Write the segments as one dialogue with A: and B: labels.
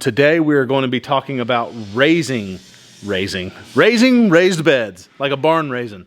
A: Today we are going to be talking about raising raised beds, like a barn raising.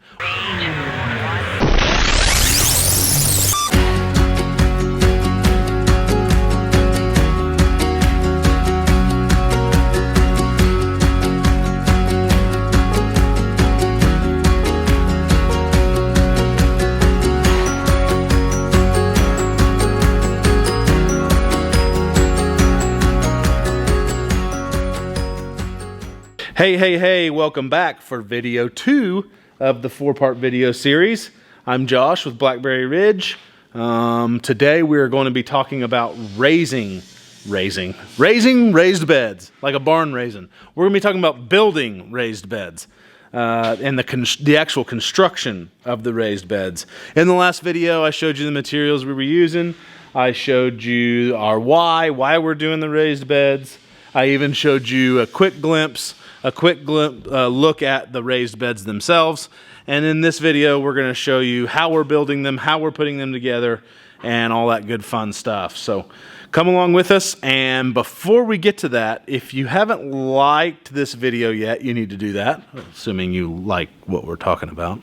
A: Hey, welcome back for video 2 of the 4-part video series. I'm Josh with Blackberry Ridge. Today we are going to be talking about raising raised beds, like a barn raising. We're going to be talking about building raised beds and the actual construction of the raised beds. In the last video, I showed you the materials we were using. I showed you our why we're doing the raised beds. I even showed you a quick look at the raised beds themselves. And in this video, we're going to show you how we're building them, how we're putting them together, and all that good fun stuff. So come along with us. And before we get to that, if you haven't liked this video yet, you need to do that, assuming you like what we're talking about,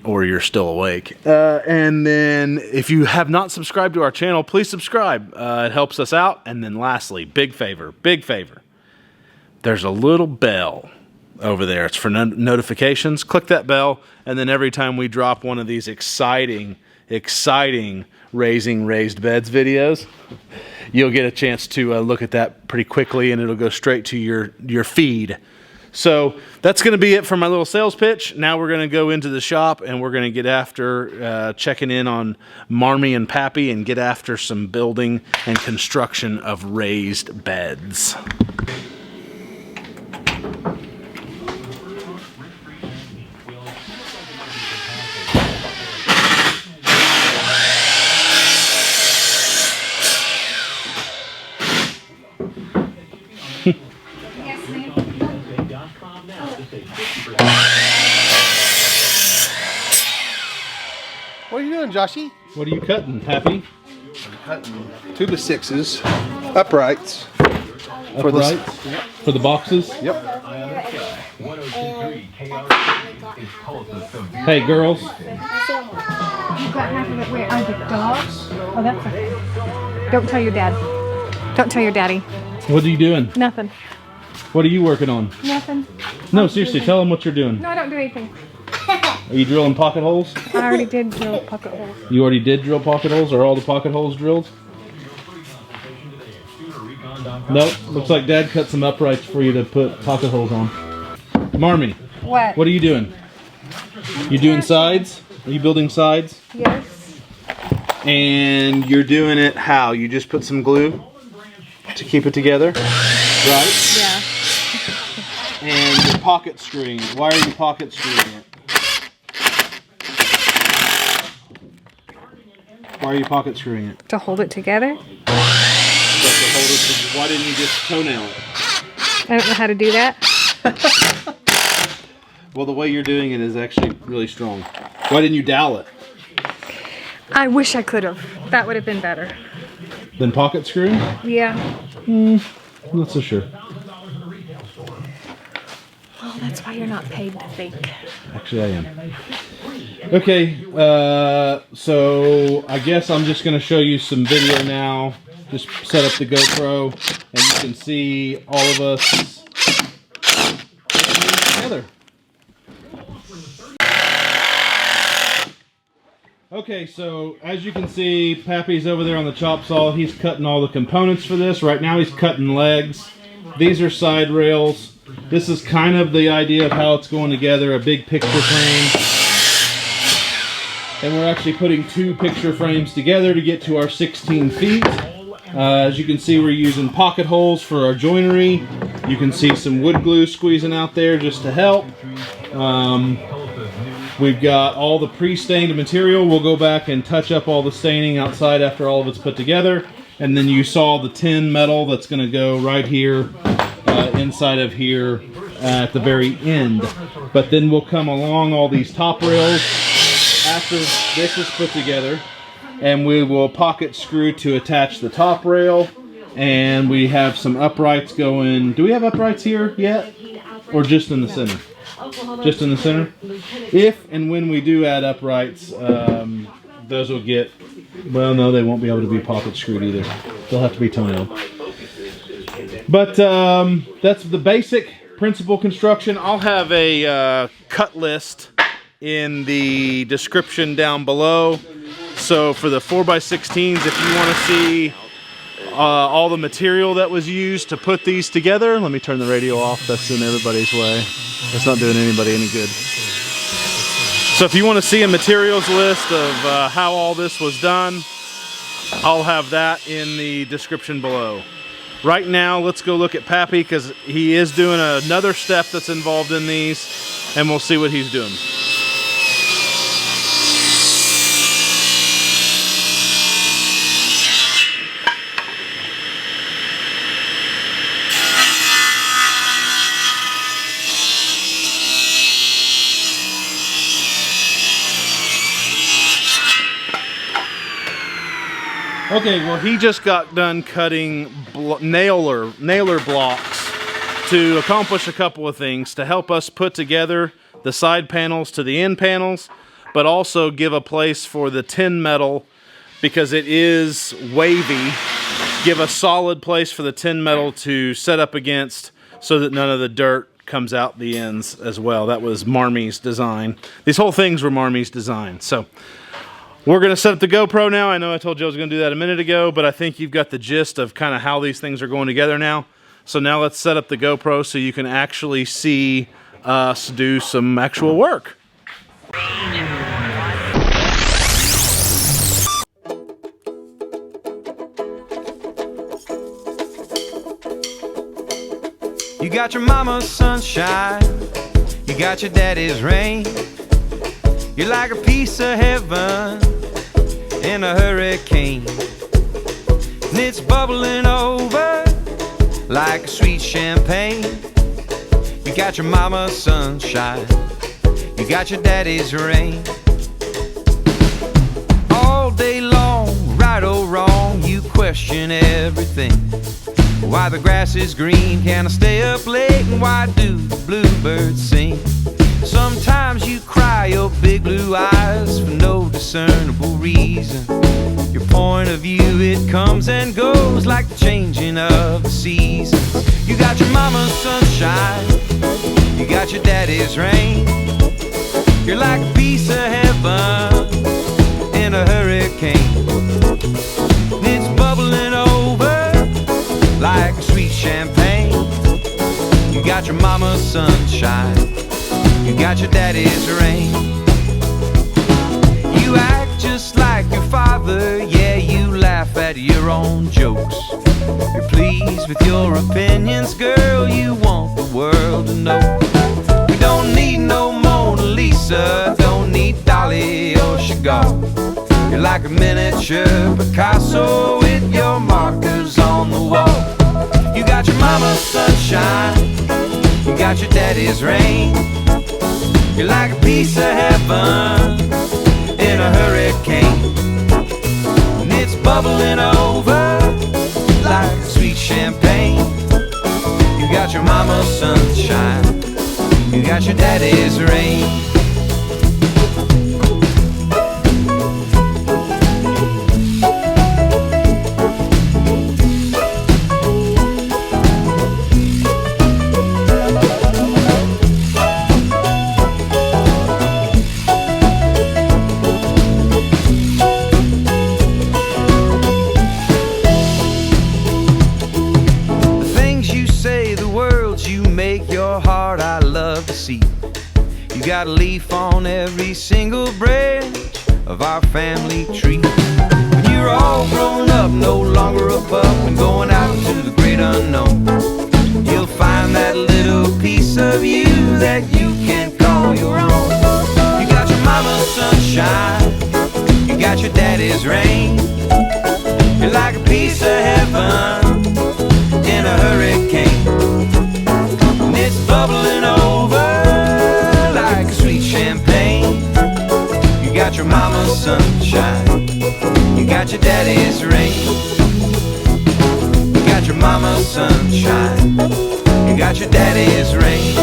A: or you're still awake. And then if you have not subscribed to our channel, please subscribe. It helps us out. And then lastly, big favor. There's a little bell over there. It's for notifications. Click that bell, and then every time we drop one of these exciting raising raised beds videos, you'll get a chance to look at that pretty quickly, and it'll go straight to your feed. So that's going to be it for my little sales pitch. Now we're going to go into the shop, and we're going to get after checking in on Marmy and Pappy and get after some building and construction of raised beds.
B: What are you doing, Joshy?
A: What are you cutting, Pappy?
B: I'm cutting 2x6s, uprights. For
A: the boxes?
B: Yep.
A: Hey, girls.
C: You got half of it where? On the dogs? Oh, that's okay. Don't tell your dad. Don't tell your daddy.
A: What are you doing?
C: Nothing.
A: What are you working on?
C: Nothing.
A: No, seriously, tell them what you're doing.
C: No, I don't do anything.
A: Are you drilling pocket holes?
C: I already did drill pocket holes.
A: You already did drill pocket holes? Are all the pocket holes drilled? Nope. Looks like Dad cut some uprights for you to put pocket holes on. Marmy.
C: What?
A: What are you doing? You doing sides? Are you building sides?
C: Yes.
A: And you're doing it how? You just put some glue to keep it together? Right?
C: Yeah.
A: And you're pocket screwing it. Why are you pocket screwing it? Why are you pocket screwing it?
C: To hold it together?
A: Why didn't you just toenail it?
C: I don't know how to do that.
A: Well, the way you're doing it is actually really strong. Why didn't you dowel it?
C: I wish I could have. That would have been better.
A: Then pocket screwing?
C: Yeah.
A: Not so sure.
C: Well, that's why you're not paid to think.
A: Actually, I am. Okay, so I guess I'm just going to show you some video now. Just set up the GoPro, and you can see all of us together. Okay, so as you can see, Pappy's over there on the chop saw. He's cutting all the components for this. Right now he's cutting legs. These are side rails. This is kind of the idea of how it's going together, a big picture frame. And we're actually putting 2 picture frames together to get to our 16 feet. As you can see, we're using pocket holes for our joinery. You can see some wood glue squeezing out there just to help. We've got all the pre-stained material. We'll go back and touch up all the staining outside after all of it's put together. And then you saw the tin metal that's going to go right here, inside of here at the very end. But then we'll come along all these top rails after this is put together, and we will pocket screw to attach the top rail. And we have some uprights going. Do we have uprights here yet? Or just in the center? Just in the center? If and when we do add uprights, those will get, well, no, they won't be able to be poppet screwed either. They'll have to be toenailed. But that's the basic principal construction. I'll have a cut list in the description down below. So for the 4x16s, if you want to see all the material that was used to put these together, let me turn the radio off. That's in everybody's way. That's not doing anybody any good. So if you want to see a materials list of how all this was done, I'll have that in the description below. Right now, let's go look at Pappy because he is doing another step that's involved in these, and we'll see what he's doing. Okay, well, he just got done cutting nailer blocks to accomplish a couple of things, to help us put together the side panels to the end panels, but also give a place for the tin metal, because it is wavy, give a solid place for the tin metal to set up against so that none of the dirt comes out the ends as well. That was Marmie's design. These whole things were Marmie's design. So we're going to set up the GoPro now. I know I told you I was going to do that a minute ago, but I think you've got the gist of kind of how these things are going together now. So now let's set up the GoPro so you can actually see us do some actual work.
D: You got your mama's sunshine, you got your daddy's rain. You're like a piece of heaven in a hurricane, and it's bubbling over like a sweet champagne. You got your mama's sunshine, you got your daddy's rain. All day long, right or wrong, you question everything. Why the grass is green, can I stay up late, and why do the bluebirds sing? Sometimes you cry your big blue eyes for no discernible reason. Your point of view, it comes and goes like the changing of the seasons. You got your mama's sunshine, you got your daddy's rain. You're like a piece of heaven in a hurricane, and it's bubbling over like a sweet champagne. You got your mama's sunshine, you got your daddy's rain. You act just like your father, yeah, you laugh at your own jokes. You're pleased with your opinions, girl, you want the world to know. We don't need no Mona Lisa, don't need Dali or Chagall. You're like a miniature Picasso with your markers on the wall. You got your mama's sunshine, you got your daddy's rain. You're like a piece of heaven in a hurricane, and it's bubbling over like sweet champagne. You got your mama's sunshine, you got your daddy's rain. You got a leaf on every single branch of our family tree. When you're all grown up, no longer a pup, and going out into the great unknown, you'll find that little piece of you that you can call your own. You got your mama's sunshine, you got your daddy's rain. You're like a piece of heaven in a hurricane, and it's bubbling over like a sweet champagne. You got your mama's sunshine, you got your daddy's rain. You mama's sunshine. You got your daddy's ring.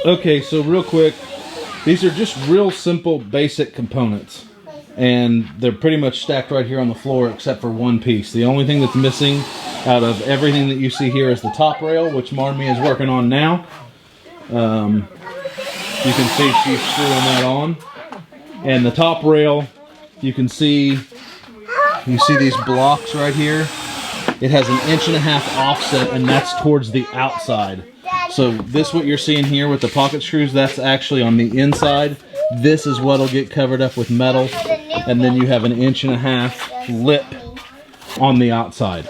A: Okay, so real quick, these are just real simple basic components, and they're pretty much stacked right here on the floor except for one piece. The only thing that's missing out of everything that you see here is the top rail, which Marmy is working on now. You can see she's screwing that on, and the top rail, you see these blocks right here. It has 1.5 inch offset, and that's towards the outside. So this, what you're seeing here with the pocket screws, that's actually on the inside. This is what'll get covered up with metal, and then you have 1.5 inch lip on the outside.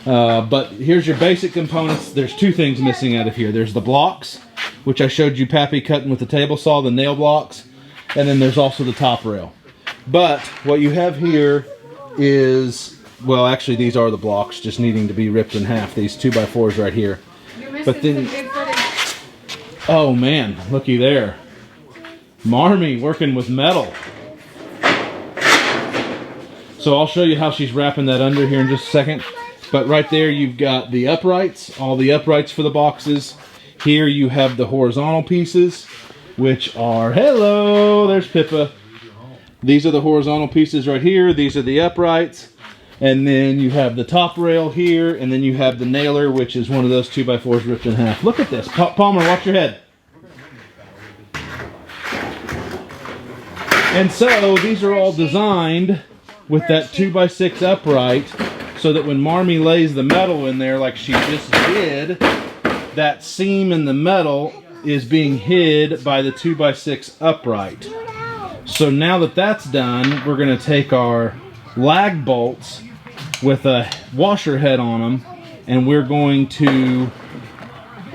A: But here's your basic components. There's two things missing out of here. There's the blocks, which I showed you Pappy cutting with the table saw, the nail blocks, and then there's also the top rail. But what you have here is, well, actually these are the blocks just needing to be ripped in half, these 2x4s right here. But then, oh man, looky there. Marmy working with metal. So I'll show you how she's wrapping that under here in just a second. But right there you've got the uprights, all the uprights for the boxes. Here you have the horizontal pieces, which are, hello, there's Pippa. These are the horizontal pieces right here. These are the uprights. And then you have the top rail here, and then you have the nailer, which is one of those 2x4s ripped in half. Look at this. Palmer, watch your head. And so these are all designed with that 2x6 upright, so that when Marmy lays the metal in there like she just did, that seam in the metal is being hid by the 2x6 upright. So now that that's done, we're going to take our lag bolts with a washer head on them, and we're going to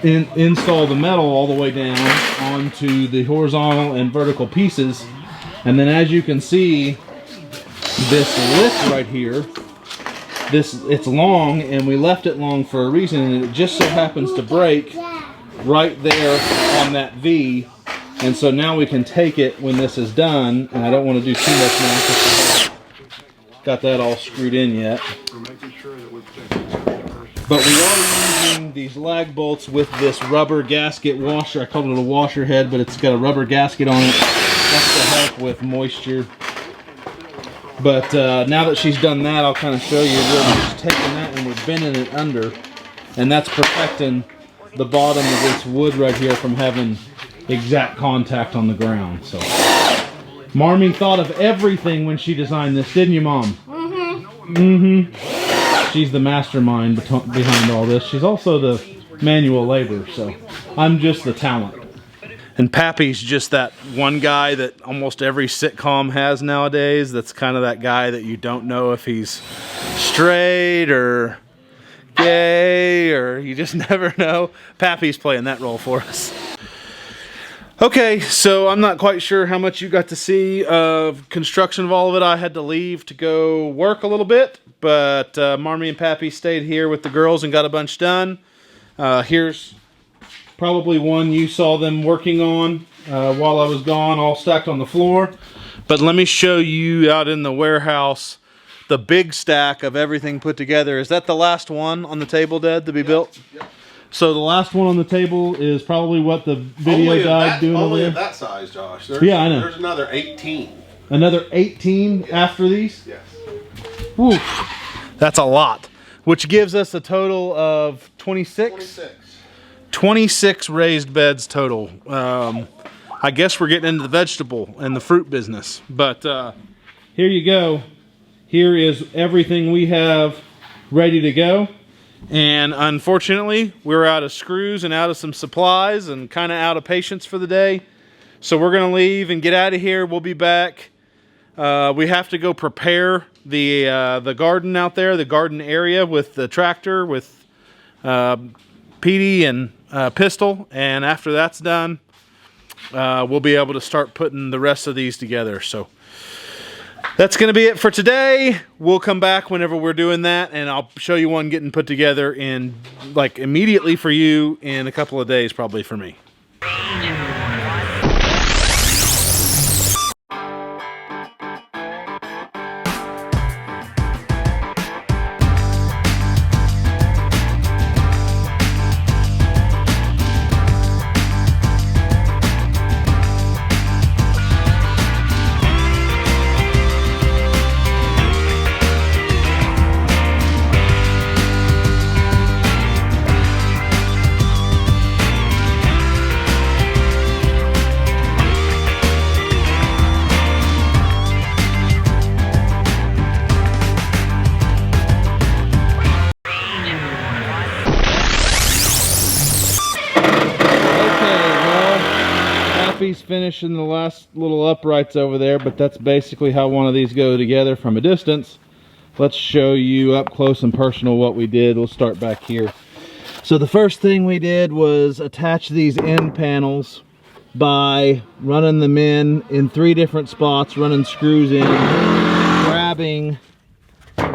A: install the metal all the way down onto the horizontal and vertical pieces. And then, as you can see, this lift right here, it's long, and we left it long for a reason, and it just so happens to break right there on that V. And so now we can take it when this is done, and I don't want to do too much now because got that all screwed in yet. But we are using these lag bolts with this rubber gasket washer. I called it a washer head, but it's got a rubber gasket on it. That's to help with moisture. But now that she's done that, I'll kind of show you. We're just taking that and we're bending it under, and that's protecting the bottom of this wood right here from having exact contact on the ground. So Marmy thought of everything when she designed this, didn't you, Mom? Mm-hmm. Mm-hmm. She's the mastermind behind all this. She's also the manual labor, so I'm just the talent. And Pappy's just that one guy that almost every sitcom has nowadays. That's kind of that guy that you don't know if he's straight or gay, or you just never know. Pappy's playing that role for us. Okay, so I'm not quite sure how much you got to see of construction of all of it. I had to leave to go work a little bit, but Marmy and Pappy stayed here with the girls and got a bunch done. Here's probably one you saw them working on while I was gone, all stacked on the floor. But let me show you out in the warehouse the big stack of everything put together. Is that the last one on the table, Dad, to be built?
B: Yep.
A: So the last one on the table is probably what the video guy's doing over
B: only
A: there?
B: of that size, Josh.
A: Yeah, I know.
B: There's another 18.
A: Another 18 after these?
B: Yes.
A: Whew. That's a lot. Which gives us a total of 26?
B: 26.
A: 26 raised beds total. I guess we're getting into the vegetable and the fruit business. But here you go. Here is everything we have ready to go. And unfortunately, we're out of screws and out of some supplies and kind of out of patience for the day. So we're going to leave and get out of here. We'll be back. We have to go prepare the garden out there, the garden area with the tractor, with Petey and Pistol. And after that's done, we'll be able to start putting the rest of these together. So That's going to be it for today. We'll come back whenever we're doing that, and I'll show you one getting put together in like immediately for you, in a couple of days probably for me. He's finishing the last little uprights over there, but that's basically how one of these go together from a distance. Let's show you up close and personal what we did. We'll start back here. So the first thing we did was attach these end panels by running them in 3 different spots, running screws in, grabbing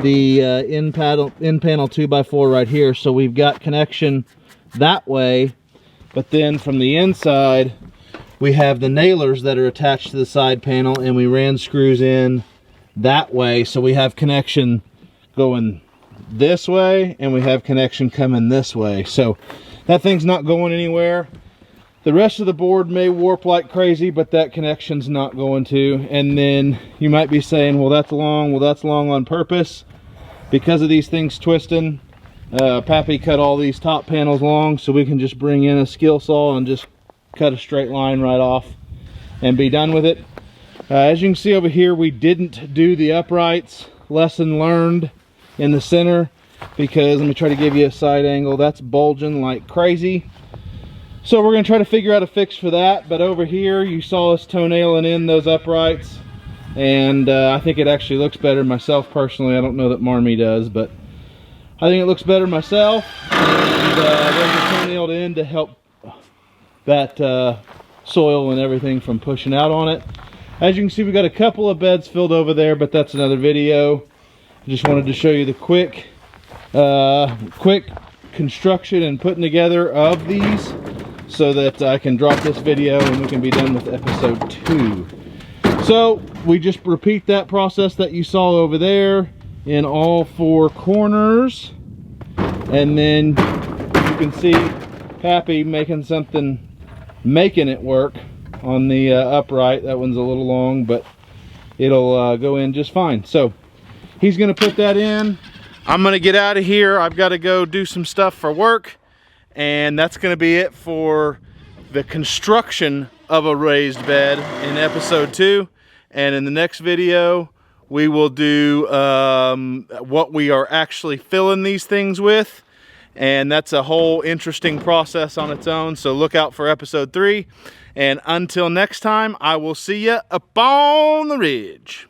A: the end panel 2x4 right here, so we've got connection that way. But then from the inside we have the nailers that are attached to the side panel, and we ran screws in that way, so we have connection going this way and we have connection coming this way. So that thing's not going anywhere. The rest of the board may warp like crazy, but that connection's not going to. And then you might be saying, well, that's long. Well, that's long on purpose because of these things twisting. Pappy cut all these top panels long so we can just bring in a skill saw and just cut a straight line right off and be done with it. As you can see over here, we didn't do the uprights. Lesson learned in the center, because let me try to give you a side angle. That's bulging like crazy. So we're going to try to figure out a fix for that. But over here you saw us toenailing in those uprights, and I think it actually looks better myself personally. I don't know that Marmy does, but I think it looks better myself. And there's a toenailed in to help that soil and everything from pushing out on it. As you can see, we got a couple of beds filled over there, but that's another video. I just wanted to show you the quick construction and putting together of these, so that I can drop this video and we can be done with episode 2. So we just repeat that process that you saw over there in all 4 corners, and then you can see Pappy making it work on the upright. That one's a little long, but it'll go in just fine. So he's gonna put that in. I'm gonna get out of here. I've got to go do some stuff for work, and that's gonna be it for the construction of a raised bed in episode 2. And in the next video we will do what we are actually filling these things with, and that's a whole interesting process on its own. So look out for episode 3, and until next time, I will see you up on the ridge.